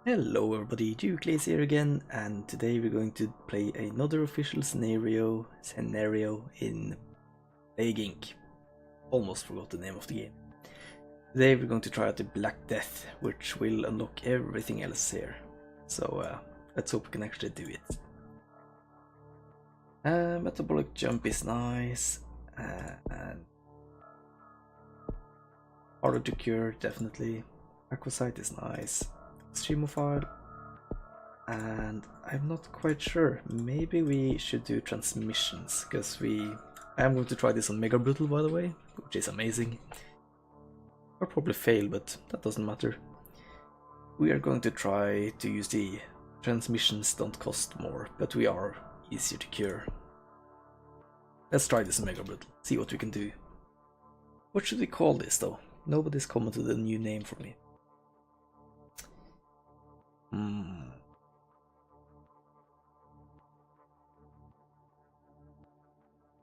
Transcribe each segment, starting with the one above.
Hello everybody, Duclays here again, and today we're going to play another official scenario in Plague Inc. Almost forgot the name of the game. Today we're going to try out the Black Death, which will unlock everything else here. So let's hope we can actually do it. Metabolic Jump is nice, and harder to cure, definitely. Aquasite is nice. Streamophile, and I'm not quite sure. Maybe we should do transmissions, because I am going to try this on Mega Brutal, by the way, which is amazing. I'll probably fail, but that doesn't matter. We are going to try to use the transmissions don't cost more, but we are easier to cure. Let's try this on Mega Brutal, see what we can do. What should we call this though? Nobody's commented a new name for me.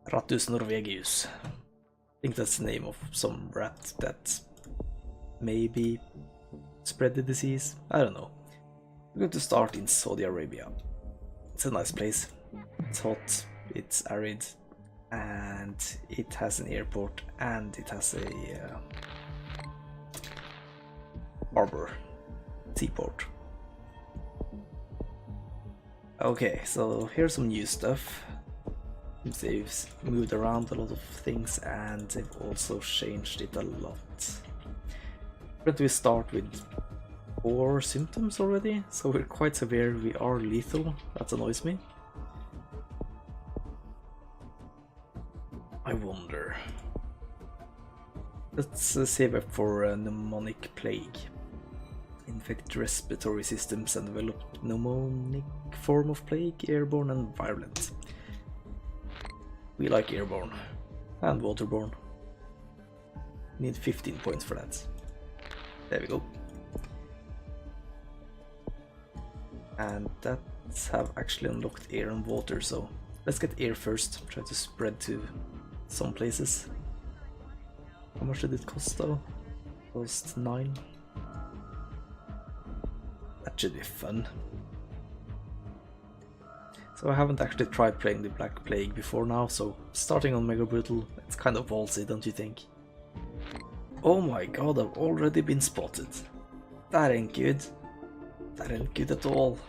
Rattus norvegius. I think that's the name of some rat that maybe spread the disease. I don't know. We're going to start in Saudi Arabia. It's a nice place. It's hot, it's arid, and it has an airport, and it has a harbor, seaport. Okay, so here's some new stuff. They've moved around a lot of things, and they've also changed it a lot. But we start with 4 symptoms already, so we're quite severe. We are lethal. That annoys me. I wonder. Let's save up for a pneumonic plague. Infect respiratory systems and develop pneumonic form of plague, airborne and virulent. We like airborne and waterborne. Need 15 points for that. There we go. And that's have actually unlocked air and water, so let's get air first. Try to spread to some places. How much did it cost though? It cost 9. That should be fun. So I haven't actually tried playing the Black Plague before now, so starting on Mega Brutal, it's kind of ballsy, don't you think? Oh my god, I've already been spotted. That ain't good. That ain't good at all.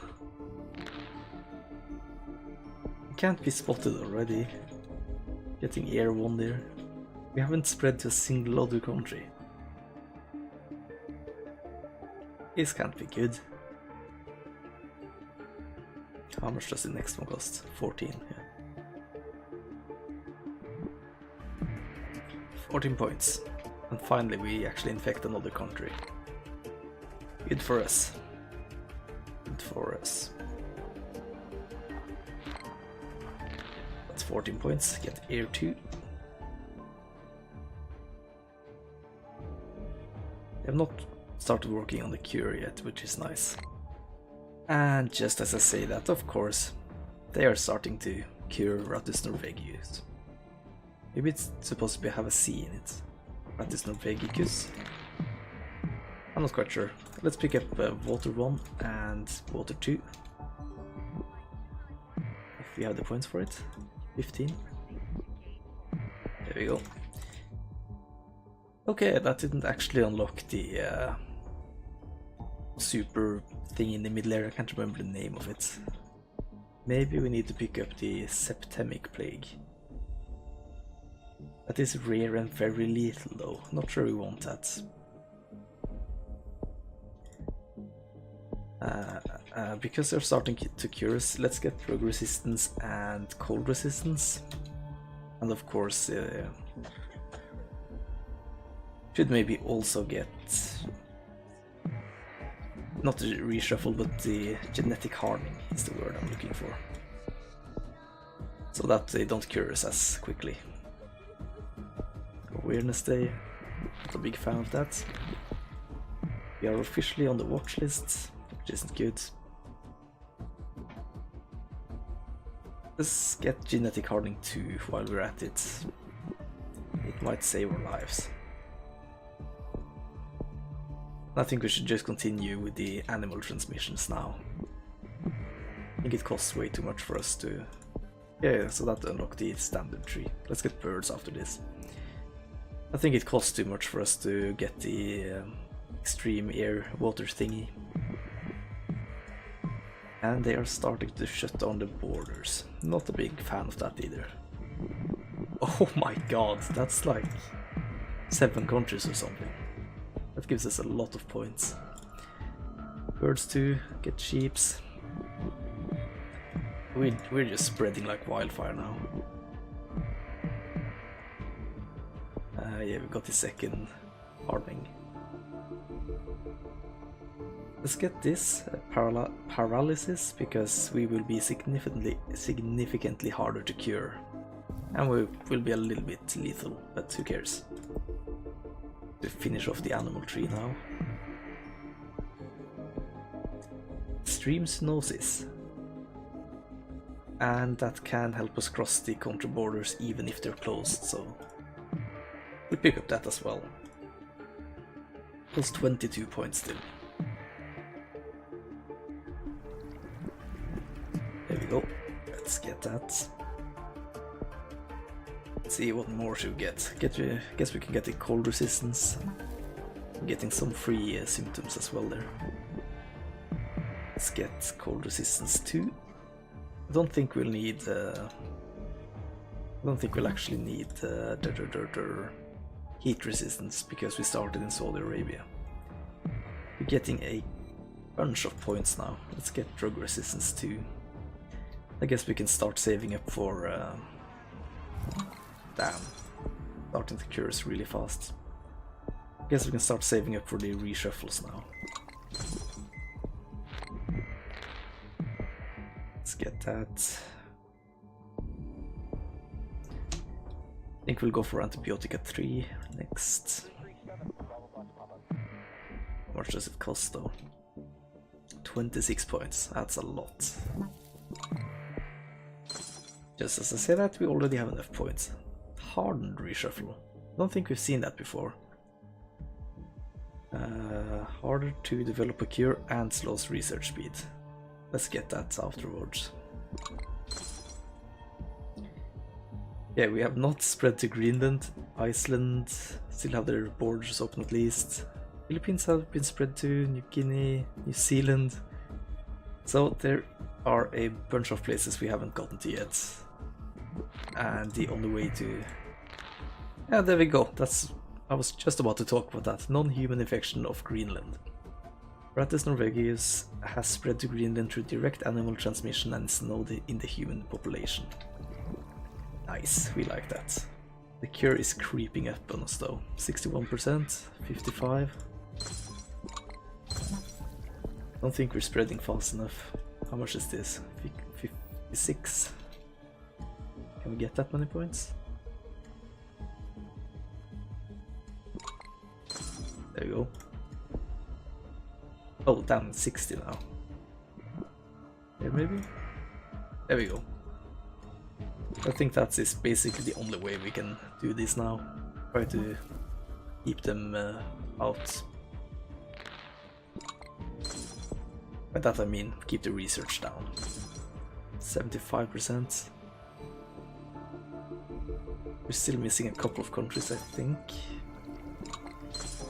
You can't be spotted already. Getting air 1 there. We haven't spread to a single other country. This can't be good. How much does the next one cost? 14, yeah. 14 points. And finally we actually infect another country. Good for us. Good for us. That's 14 points. Get air 2. They have not started working on the cure yet, which is nice. And just as I say that, of course, they are starting to cure Rattus norvegius. Maybe it's supposed to have a C in it. Rattus norvegicus. I'm not quite sure. Let's pick up water 1 and water 2. If we have the points for it. 15. There we go. Okay, that didn't actually unlock the super thing in the middle area. I can't remember the name of it. Maybe we need to pick up the septemic plague. That is rare and very lethal though. Not sure we want that. Because they're starting to cure us, let's get drug resistance and cold resistance. And of course, should maybe also get not the reshuffle, but the genetic hardening is the word I'm looking for. So that they don't cure us as quickly. Awareness Day, not a big fan of that. We are officially on the watch list, which isn't good. Let's get genetic hardening 2 while we're at it. It might save our lives. I think we should just continue with the animal transmissions now. I think it costs way too much for us to... Yeah, so that unlocked the standard tree. Let's get birds after this. I think it costs too much for us to get the extreme air water thingy. And they are starting to shut down the borders. Not a big fan of that either. Oh my god, that's like 7 countries or something. That gives us a lot of points. Birds too, get sheeps. We're just spreading like wildfire now. Yeah, we got the second farming. Let's get this paralysis, because we will be significantly harder to cure. And we will be a little bit lethal, but who cares? To finish off the animal tree now. Extreme Zoonosis. And that can help us cross the country borders even if they're closed, so we'll pick up that as well. Plus 22 points still. There we go. Let's get that. Let's see what more should we get. Guess we can get the cold resistance. I'm getting some free symptoms as well there. Let's get cold resistance 2. I don't think we'll need. I don't think we'll actually need heat resistance, because we started in Saudi Arabia. We're getting a bunch of points now. Let's get drug resistance too. I guess we can start saving up for. Damn, starting to cure us really fast. I guess we can start saving up for the reshuffles now. Let's get that. I think we'll go for Antibiotica 3 next. How much does it cost though? 26 points, that's a lot. Just as I say that, we already have enough points. Hardened reshuffle. Don't think we've seen that before. Harder to develop a cure and slows research speed. Let's get that afterwards. Yeah, we have not spread to Greenland. Iceland still have their borders open at least. Philippines have been spread to New Guinea, New Zealand. So there are a bunch of places we haven't gotten to yet. And the only way to... Yeah, there we go. I was just about to talk about that. Non-human infection of Greenland. Rattus norvegius has spread to Greenland through direct animal transmission and is now in the human population. Nice, we like that. The cure is creeping up on us though. 61%, 55%. Don't think we're spreading fast enough. How much is this? 56. Can we get that many points? There we go. Oh, damn, 60 now. Here, maybe? There we go. I think that's basically the only way we can do this now. Try to keep them out. By that I mean keep the research down. 75%. We're still missing a couple of countries, I think.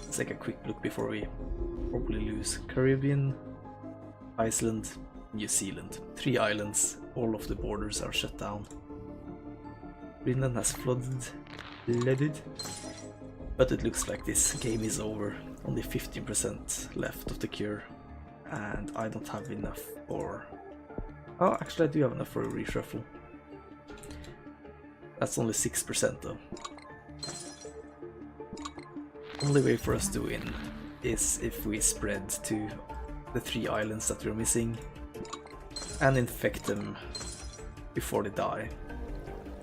Let's take a quick look before we probably lose. Caribbean, Iceland, New Zealand. 3 islands, all of the borders are shut down. Greenland has flooded, but it looks like this game is over. Only 15% left of the cure, and I don't have enough for... Oh, actually I do have enough for a reshuffle. That's only 6% though. Only way for us to win is if we spread to the 3 islands that we're missing and infect them before they die,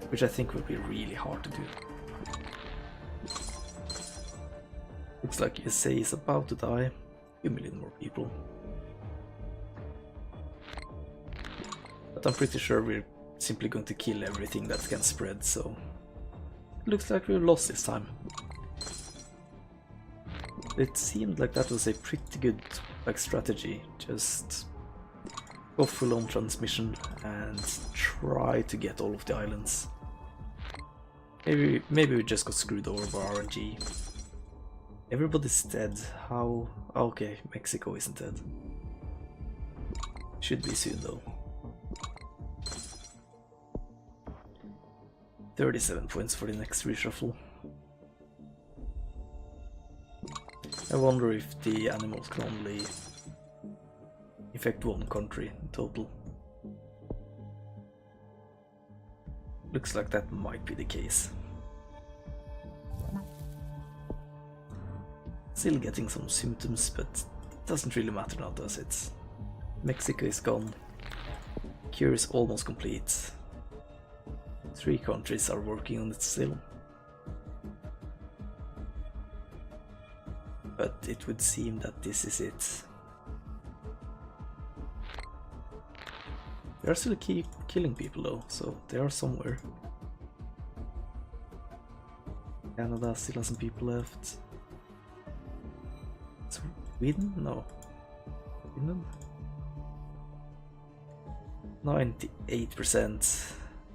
which I think will be really hard to do. Looks like USA is about to die. 2 million more people. But I'm pretty sure we're simply going to kill everything that can spread, so looks like we're lost this time. It seemed like that was a pretty good strategy. Just go full on transmission and try to get all of the islands. Maybe we just got screwed over by RNG. Everybody's dead. How? Okay, Mexico isn't dead. Should be soon though. 37 points for the next reshuffle. I wonder if the animals can only affect one country in total. Looks like that might be the case. Still getting some symptoms, but it doesn't really matter now, does it? Mexico is gone. Cure is almost complete. 3 countries are working on it still. But it would seem that this is it. They are still killing people though, so they are somewhere. Canada still has some people left. Sweden? No. Finland? 98%.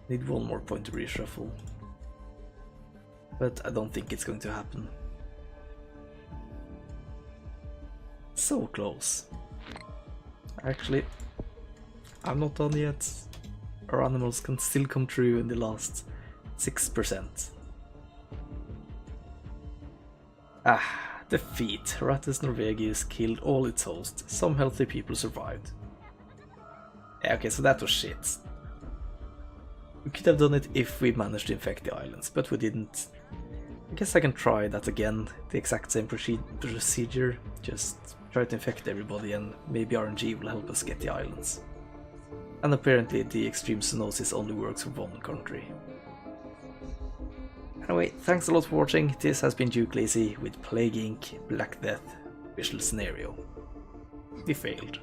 Need one more point to reshuffle. But I don't think it's going to happen. So close. Actually, I'm not done yet. Our animals can still come true in the last 6%. Ah, defeat. Rattus norvegius killed all its hosts. Some healthy people survived. Yeah, okay, so that was shit. We could have done it if we managed to infect the islands, but we didn't. I guess I can try that again, the exact same procedure, just try to infect everybody and maybe RNG will help us get the islands. And apparently the extreme zoonosis only works for one country. Anyway, thanks a lot for watching. This has been Duke Lazy with Plague Inc. Black Death visual scenario. We failed.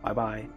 Bye bye.